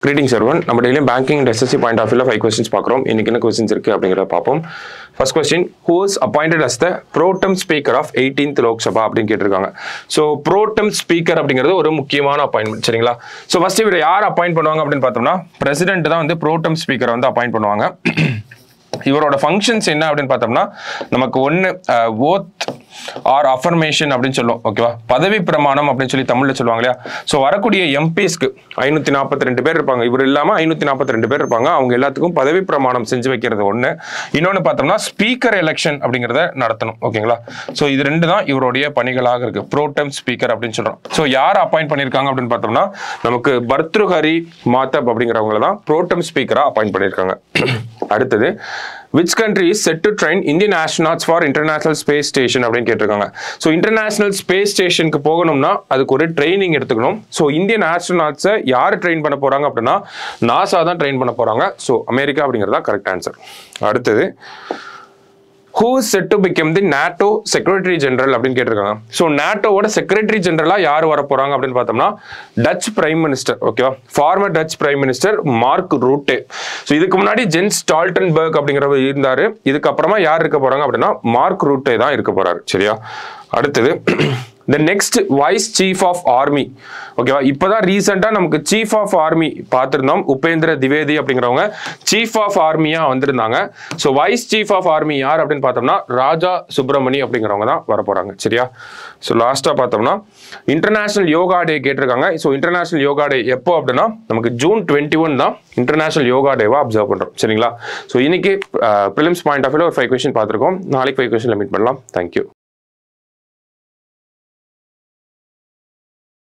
Greetings everyone. நம்ம daily banking and SSC point of view 5 questions பார்க்கறோம். இன்னைக்கு என்ன questions இருக்கு அப்படிங்கறத பாப்போம். First question, who was appointed as the pro tem speaker of 18th Lok Sabha அப்படினு கேட்டிருக்காங்க. So pro tem speaker அப்படிங்கிறது ஒரு முக்கியமான அப்பாயின்ட்மென்ட் சரிங்களா? So first இவரை யார் அப்பாயிண்ட் பண்ணுவாங்க அப்படினு பார்த்தோம்னா பிரசிடென்ட் தான் வந்து pro tem speaker வந்து அப்பாயிண்ட் பண்ணுவாங்க. இவரோட ஃபங்க்ஷன்ஸ் என்ன அப்படின்னு பார்த்தோம்னா நமக்கு ஒன்று ஓத் ஆர் அஃபர்மேஷன் அப்படின்னு சொல்லுவோம் ஓகேவா, பதவி பிரமாணம் அப்படின்னு சொல்லி தமிழில் சொல்லுவாங்க இல்லையா. ஸோ வரக்கூடிய எம்பிஸ்க்கு 542 பேர் இருப்பாங்க, இவர் இல்லாமல் 542 பேர் இருப்பாங்க. அவங்க எல்லாத்துக்கும் பதவி பிரமாணம் செஞ்சு வைக்கிறது ஒன்று. இன்னொன்று பார்த்தோம்னா ஸ்பீக்கர் எலெக்ஷன் அப்படிங்கிறத நடத்தணும் ஓகேங்களா. ஸோ இது ரெண்டு தான் இவருடைய பணிகளாக இருக்கு, ப்ரோ டெம் ஸ்பீக்கர் அப்படின்னு சொல்கிறோம். ஸோ யார் அப்பாயிண்ட் பண்ணியிருக்காங்க அப்படின்னு பார்த்தோம்னா நமக்கு பர்த்ருஹரி மாத்தப் அப்படிங்கிறவங்கள தான் ப்ரோ டெம் ஸ்பீக்கராக அப்பாயிண்ட் பண்ணியிருக்காங்க. அடுத்தது, which country is set to train Indian astronauts for International Space Station அப்படின்னு கேட்டிருக்காங்க. ஸோ இன்டர்நேஷனல் ஸ்பேஸ் ஸ்டேஷனுக்கு போகணும்னா அதுக்கு ஒரு ட்ரைனிங் எடுத்துக்கணும். ஸோ இந்தியன் ஆஸ்ட்ரோநாட்ஸை யார் ட்ரெயின் பண்ண போறாங்க அப்படின்னா நாசா தான் ட்ரெயின் பண்ண போறாங்க. ஸோ அமெரிக்கா அப்படிங்கிறது தான் கரெக்ட் ஆன்சர். அடுத்தது, who is set to become the NATO Secretary General அப்படின்னு கேட்டிருக்காங்க. ஸோ நாட்டோவோட செக்ரட்டரி ஜெனரலா யார் வர போறாங்க அப்படின்னு பார்த்தோம்னா டச் பிரைம் மினிஸ்டர் ஓகேவா, former Dutch prime minister Mark Rutte. So இதுக்கு முன்னாடி ஜென்ஸ் ஸ்டால்டன்பர்க் அப்படிங்கிறவர் இருந்தாரு, இதுக்கப்புறமா யார் இருக்க போறாங்க அப்படின்னா மார்க் ரூட்டே தான் இருக்க போறாரு சரியா. அடுத்தது, the next vice chief of army ஓகேவா, இப்போதான் ரீசெண்டா நமக்கு சீஃப் ஆஃப் ஆர்மி பார்த்துருந்தோம், உபேந்திர திவேதி அப்படிங்கிறவங்க சீஃப் ஆஃப் ஆர்மியா வந்திருந்தாங்க. So vice chief of army யார் அப்படின்னு பார்த்தோம்னா ராஜா சுப்பிரமணி அப்படிங்கிறவங்க தான் வர போறாங்க சரியா. ஸோ லாஸ்டா பார்த்தோம்னா இன்டர்நேஷனல் யோகா டே கேட்டிருக்காங்க. ஸோ இன்டர்நேஷனல் யோகா டே எப்போ அப்படின்னா நமக்கு June 21 தான் இன்டர்நேஷனல் யோகா டேவா அப்சர்வ் பண்றோம் சரிங்களா. ஸோ இன்னைக்கு ப்ரிலிம்ஸ் பாயிண்ட் ஆஃப் வியூல ஒரு 5 கொஸ்டின் பார்த்துருக்கோம். நாளைக்கு 5 கொஸ்டின்ல மீட் பண்ணலாம். தேங்க்யூ.